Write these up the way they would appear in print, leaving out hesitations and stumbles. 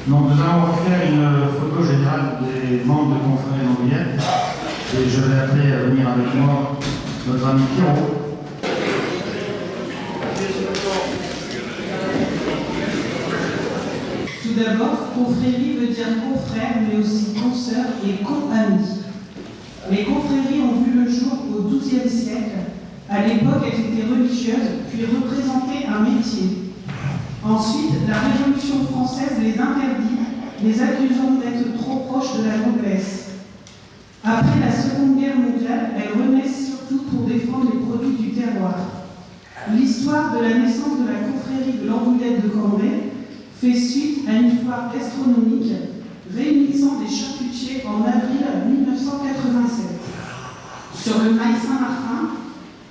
Donc nous allons faire une photo générale des membres de confrérie d'Andouillette et je vais appeler à venir avec moi notre ami Pierrot. Tout d'abord, confrérie veut dire confrère, mais aussi consoeur et co-ami. Les confréries ont vu le jour au XIIe siècle. À l'époque, elles étaient religieuses, puis représentaient un métier. Ensuite, la Révolution française les interdit, les accusant d'être trop proches de la noblesse. Après la Seconde Guerre mondiale, elles renaissent surtout pour défendre les produits du terroir. L'histoire de la naissance de la confrérie de l'Andouillette de Cambrai fait suite à une foire gastronomique réunissant des charcutiers en avril 1987. Sur le mail Saint-Martin,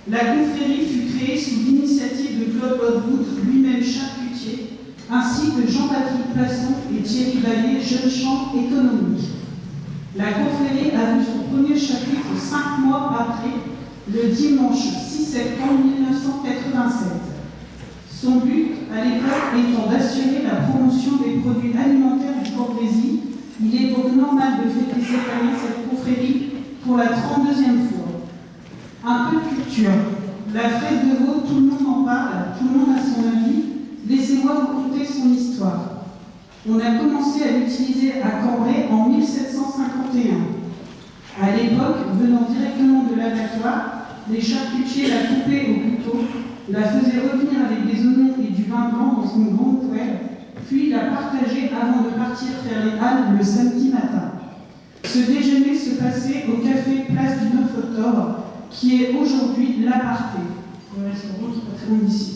la confrérie fut créée sous l'initiative de Claude Lovewood, lui-même charcutier, ainsi que Jean-Patrick Plasson et Thierry Vallée, jeunes champs économiques. La confrérie a vu son premier chapitre 5 mois après, le dimanche 6 septembre 1987. Son but, à l'époque, étant d'assurer la promotion des produits alimentaires du Cambrésis, il est donc normal de fêter cette année cette confrérie pour la 32e fois. Un peu de culture. La fraise de veau, tout le monde en parle, tout le monde a son avis. Laissez-moi vous conter son histoire. On a commencé à l'utiliser à Cambrai en 1751. À l'époque, venant directement de l'abattoir, les charcutiers la coupaient au couteau, la faisaient revenir avec des oignons et du vin blanc dans une grande poêle, puis la partageaient avant de partir faire les halles le samedi matin. Ce déjeuner se passait au café Place du 9 octobre, qui est aujourd'hui l'Aparté. Au restaurant qui est pas très loin d'ici.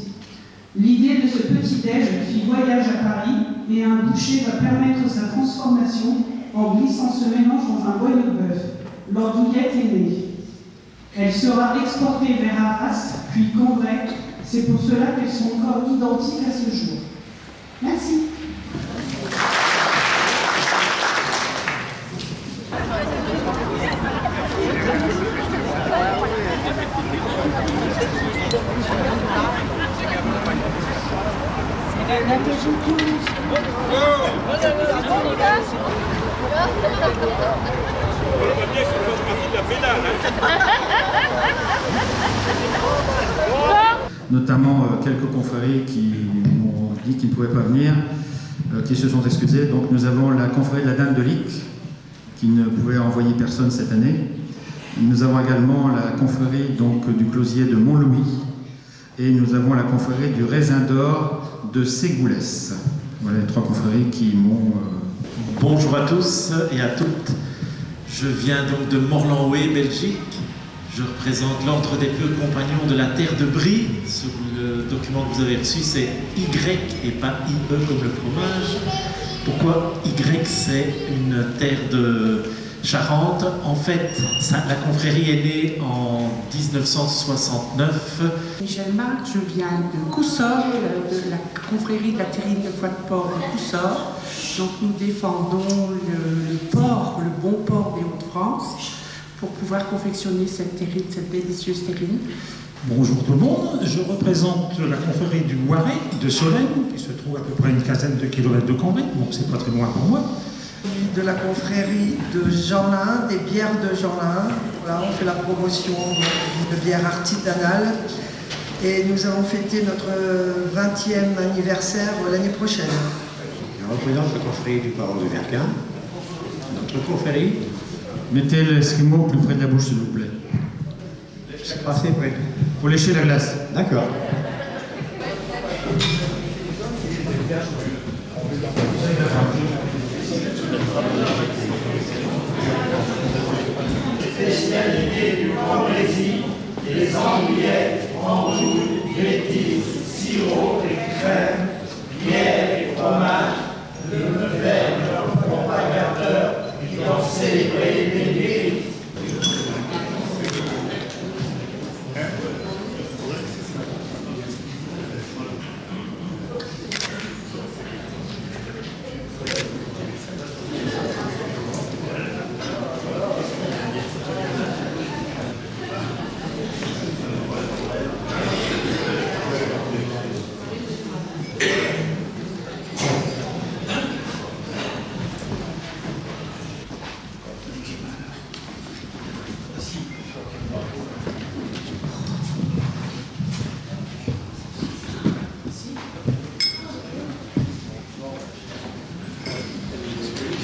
L'idée de ce petit-déj fit voyage à Paris et un boucher va permettre sa transformation en glissant ce mélange dans un boyau de bœuf. L'Andouillette est née. Elle sera exportée vers Arras, puis Cambrai. C'est pour cela qu'elles sont encore identiques à ce jour. Merci. Notamment quelques confréries qui m'ont dit qu'ils ne pouvaient pas venir, qui se sont excusés. Donc nous avons la confrérie de la Dame de Lic, qui ne pouvait envoyer personne cette année. Nous avons également la confrérie donc, du Closier de Montlouis, et nous avons la confrérie du Raisin d'Or de Ségoulès. Voilà les trois confréries qui m'ont... Bonjour à tous et à toutes. Je viens donc de Morlanoué, Belgique. Je représente l'Ordre des Pieux Compagnons de la Terre de Brie. Le document que vous avez reçu, c'est Y et pas IE comme le fromage. Pourquoi Y? C'est une terre de Charente. En fait, la confrérie est née en 1969. Michel Marc, je viens de Coussor, de la confrérie de la terrine de foie de porc de Coussor. Donc nous défendons le porc, le bon porc des Hauts-de-France, pour pouvoir confectionner cette terrine, cette délicieuse terrine. Bonjour tout le monde, je représente la confrérie du Loiret de Solène, qui se trouve à peu près une quinzaine de kilomètres de Cambrai, donc c'est pas très loin pour moi. De la confrérie de Jeanlin, des bières de Jeanlin. Voilà, on fait la promotion de bières artisanales et nous allons fêter notre 20e anniversaire l'année prochaine. Je représente la confrérie du Parent de Verquin. Notre confrérie. Mettez l'esquimau plus près de la bouche, s'il vous plaît. C'est passé près. Pour lécher la glace. D'accord. Spécialité du Cambrésis, les andouillettes, andouilles, bêtises, sirop et crème, bière et fromage, le verre de leur propagateur qui ont célébré les mérites.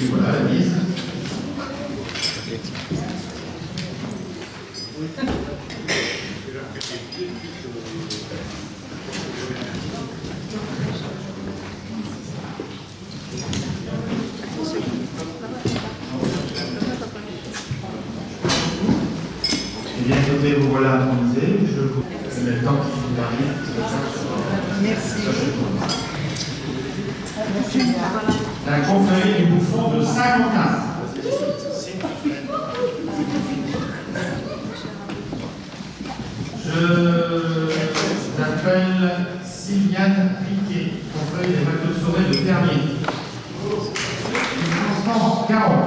puis voilà la mise. Et bien écoutez, vous voilà intronisé. Je vous mets le temps qui vous arrive. Merci. La confrérie du Bouffon de Saint-Quentin. Je m'appelle Sylviane Riquet, confrérie des McDo Soré de Termier. Constance Caron.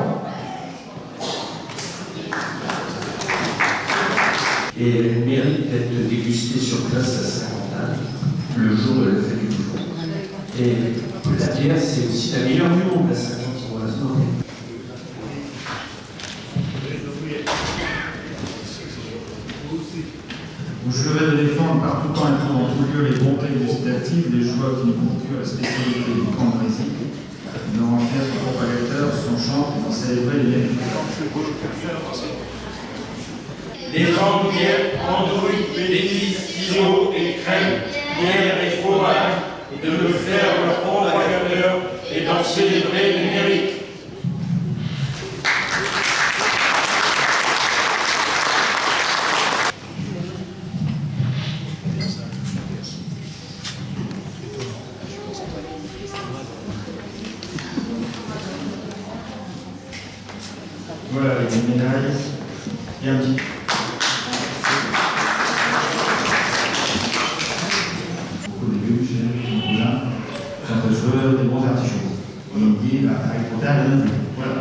Et elle mérite d'être dégustée sur place à Saint-Quentin le jour de la fête du Bouffon. Et la bière, c'est aussi la meilleure du monde à Saint-Quentin. Je vais de défendre par tout temps et dans tout lieu les bontés gustatives, les joies qui nous procurent la spécialité du camp de Brésil. Nos rencontres propagateurs sont chants pour célébrer les mérites. Les andouillettes, andouilles, bénéfices, sirops et crèmes, bière et fromage, et de me faire leur propagateur et d'en célébrer les mérites. Voilà les médailles et un petit. Au début, j'ai là, un joueur des bons artichauts. Et il me dit, bah, avec ton terre, voilà.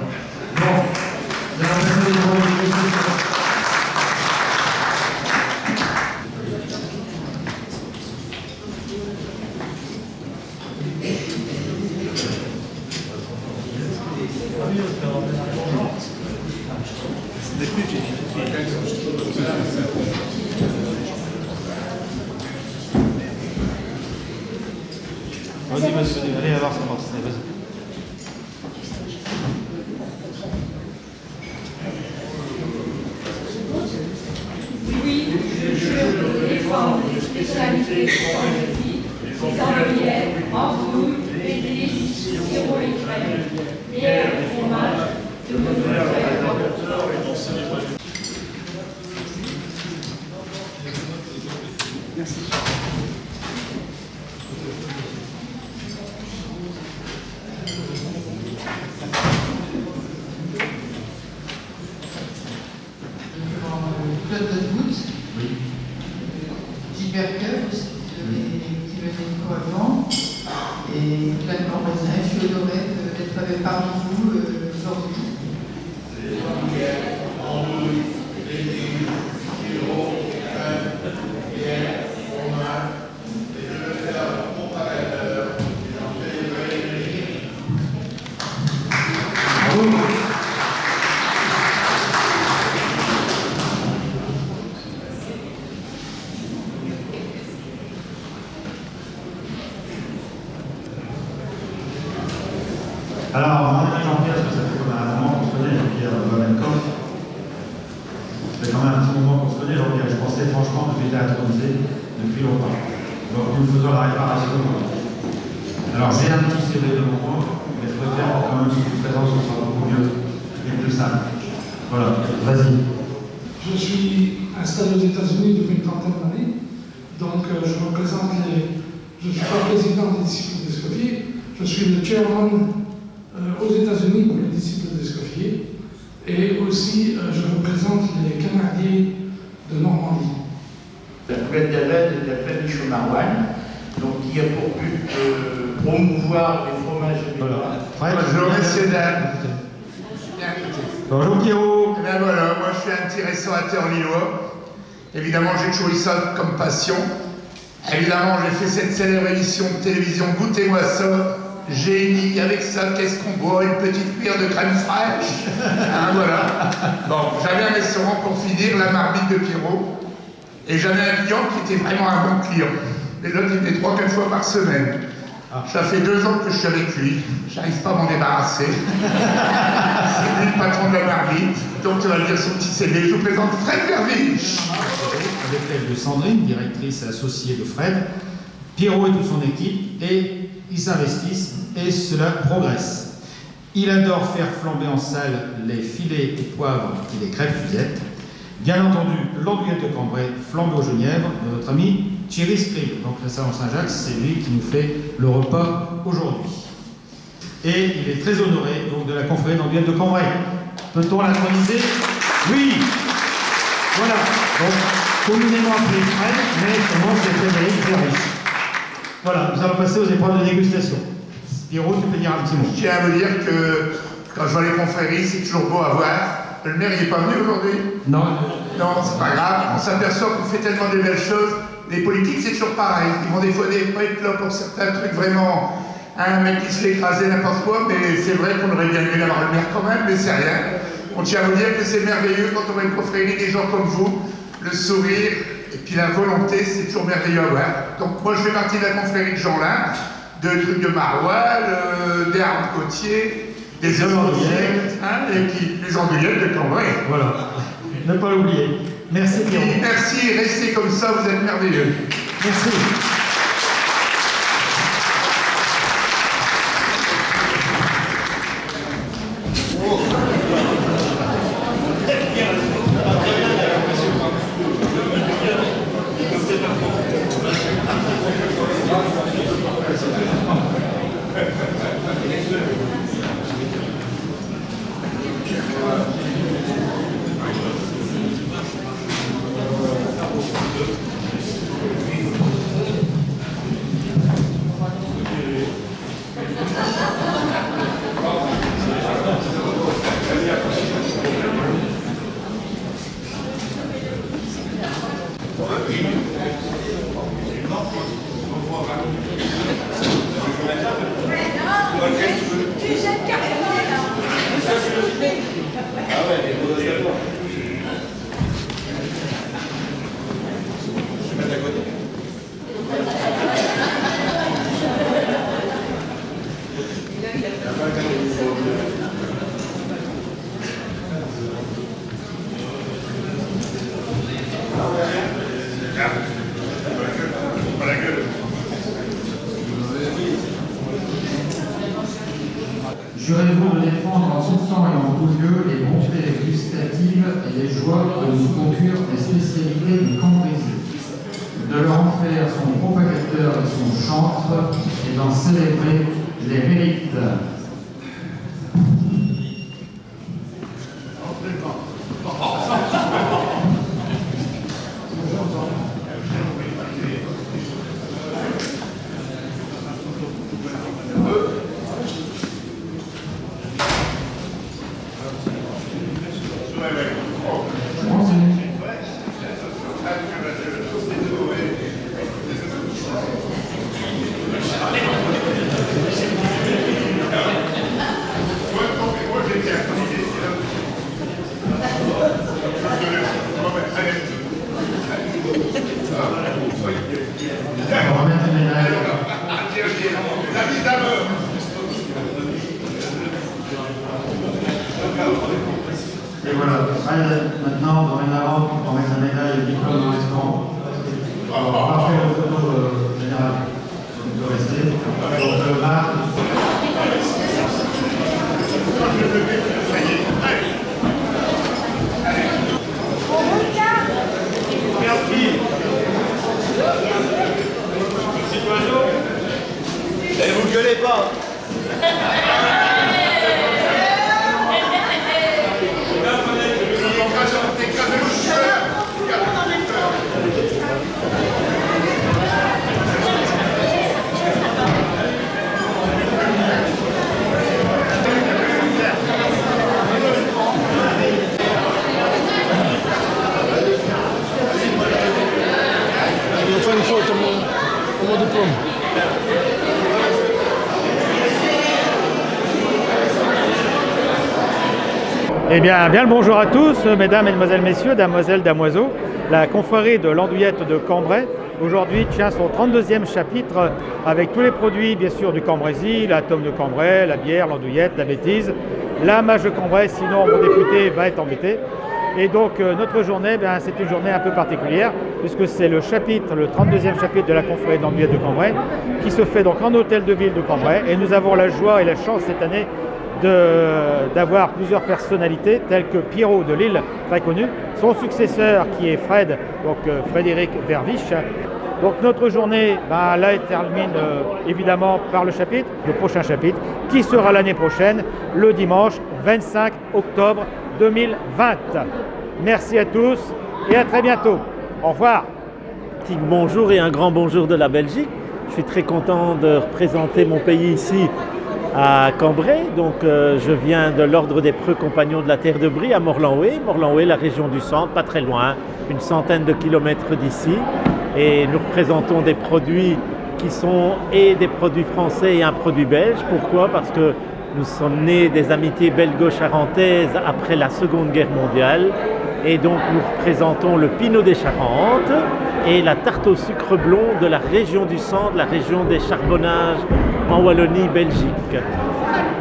Bon, nous allons passer les gros. Vas-y, allez, à voir ça marche. Vas-y. Oui, je jure de défendre les spécialités confréries, les andouillettes, andouilles, bénéfices, sirops et crèmes, bière et fromage, de me faire leur propagateur et d'en célébrer. Merci. Claude Godbout, Gilbert Keuf aussi, qui venait avant, et Claude Corbesin. Je suis honorée d'être parmi vous aujourd'hui. Alors, moi, Jean-Pierre, parce que ça fait comme un moment qu'on se connaît, Jean-Pierre Wamenkoff. Ça fait quand même un petit moment qu'on se connaît, Jean-Pierre. Je pensais franchement que j'étais intronisé depuis longtemps. Donc, nous faisons la réparation. Alors, j'ai un petit CV devant moi, mais je préfère quand même une présence, ce sera beaucoup mieux et plus simple. Voilà, vas-y. Je suis installé aux États-Unis depuis une trentaine d'années, donc je suis pas président des disciples d'Escoffier, je suis le chairman aux États-Unis pour les disciples d'Escoffier, et aussi je représente les Canadiens de Normandie. La Poubelle d'Aved est la famille Chaumarouane, donc qui a pour but de promouvoir les fromages et les vins. Bonjour messieurs, dames. Bonjour Pierrot. Et ben voilà, moi je suis un petit restaurateur lillois. Évidemment, j'ai toujours eu ça comme passion. Évidemment, j'ai fait cette célèbre émission de télévision Goûtez-moi ça. Génie, avec ça, qu'est-ce qu'on boit? Une petite cuillère de crème fraîche. Hein, voilà. Bon, j'avais un restaurant pour finir, la Marmite de Pierrot. Et j'avais un client qui était vraiment un bon client. Les autres, il venait 3-4 fois par semaine. Ça fait 2 ans que je suis avec lui. J'arrive pas à m'en débarrasser. C'est lui le patron de la marmite. Donc on va lire son petit CV. Je vous présente Fred Vervich. Avec l'aide de Sandrine, directrice associée de Fred, Pierrot et toute son équipe, et ils s'investissent et cela progresse. Il adore faire flamber en salle les filets au poivre et les crêpes Suzette. Bien entendu, l'andouillette de Cambrai flambée au genièvre de notre ami Thierry Scribe. Donc le salon Saint-Jacques, c'est lui qui nous fait le repas aujourd'hui. Et il est très honoré donc, de la confrérie d'andouillette de Cambrai. Peut-on l'introniser? Oui. Voilà. Donc, communément appelé Fred, mais comment c'est Frédéric Vervich. Voilà, nous allons passer aux épreuves de dégustation. Pierrot, tu peux dire un petit mot. Je tiens à vous dire que quand je vois les confréries, c'est toujours beau à voir. Le maire, il n'est pas venu aujourd'hui? Non. Non, c'est pas grave. On s'aperçoit qu'on fait tellement de belles choses. Les politiques, c'est toujours pareil. Ils vont des fois pas être là pour certains trucs vraiment. Un mec qui se fait écraser n'importe quoi, mais c'est vrai qu'on aurait bien aimé d'avoir le maire quand même, mais c'est rien. On tient à vous dire que c'est merveilleux quand on voit une confrérie, des gens comme vous, le sourire et puis la volonté, c'est toujours merveilleux à voir. Donc moi, je fais partie de la confrérie de Jeanlin, de trucs de Maroilles, des Armes-Côtiers, des andouillettes, hein, et puis les andouillettes de Cambrai. Voilà, ne pas l'oublier. Merci Pierrot. Merci, restez comme ça, vous êtes merveilleux. Merci. Jurez-vous de défendre en tout temps et en tout lieu les bontés gustatives et les joies de nous conclure les spécialités du Cambrésis, de leur en faire son propagateur et son chantre, et d'en célébrer les mérites. Et voilà, maintenant, dorénavant, on va mettre la médaille et le diplôme dans l'escamp. On va faire le photo général. On peut rester. Donc, Marc. Petit oiseau. Et vous gueulez pas. Une photo au mon diplôme. Eh bien le bonjour à tous, mesdames, mesdemoiselles, messieurs, damoiselles, damoiseaux. La confrérie de l'andouillette de Cambrai aujourd'hui tient son 32e chapitre avec tous les produits, bien sûr, du Cambrésis, la tome de Cambrai, la bière, l'andouillette, la bêtise, la mâche de Cambrai, sinon mon député va être embêté. Et donc notre journée, c'est une journée un peu particulière, puisque c'est le 32e chapitre de la confrérie de l'andouillette de Cambrai, qui se fait donc en hôtel de ville de Cambrai. Et nous avons la joie et la chance cette année d'avoir plusieurs personnalités telles que Pierrot de Lille, très connu, son successeur qui est Fred, donc Frédéric Verviche. Donc notre journée, là, elle termine évidemment par le prochain chapitre, qui sera l'année prochaine, le dimanche 25 octobre 2020. Merci à tous et à très bientôt. Au revoir. Bonjour et un grand bonjour de la Belgique. Je suis très content de représenter mon pays ici à Cambrai. Donc je viens de l'Ordre des Preux Compagnons de la Terre de Brie à Morlanway. Morlanway, la région du centre, pas très loin, une centaine de kilomètres d'ici. Et nous représentons des produits qui sont et des produits français et un produit belge. Pourquoi ? Parce que nous sommes nés des amitiés belgo-charentaises après la Seconde Guerre mondiale. Et donc nous représentons le Pinot des Charentes et la tarte au sucre blond de la région du centre, la région des charbonnages en Wallonie, Belgique.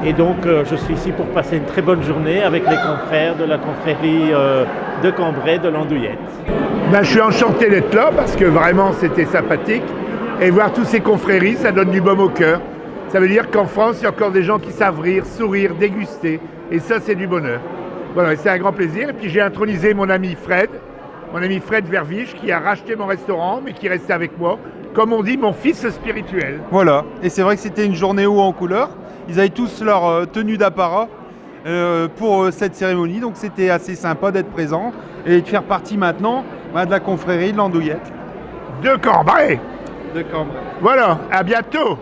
Et donc je suis ici pour passer une très bonne journée avec les confrères de la confrérie de Cambrai de l'Andouillette. Je suis enchanté d'être là parce que vraiment c'était sympathique. Et voir tous ces confréries, ça donne du baume au cœur. Ça veut dire qu'en France, il y a encore des gens qui savent rire, sourire, déguster. Et ça, c'est du bonheur. Voilà, c'est un grand plaisir. Et puis j'ai intronisé mon ami Fred Verviche, qui a racheté mon restaurant, mais qui est resté avec moi. Comme on dit, mon fils spirituel. Voilà, et c'est vrai que c'était une journée haut en couleur. Ils avaient tous leur tenue d'apparat pour cette cérémonie, donc c'était assez sympa d'être présent et de faire partie maintenant de la confrérie de l'Andouillette. De Cambrai. De Cambrai. Voilà, à bientôt.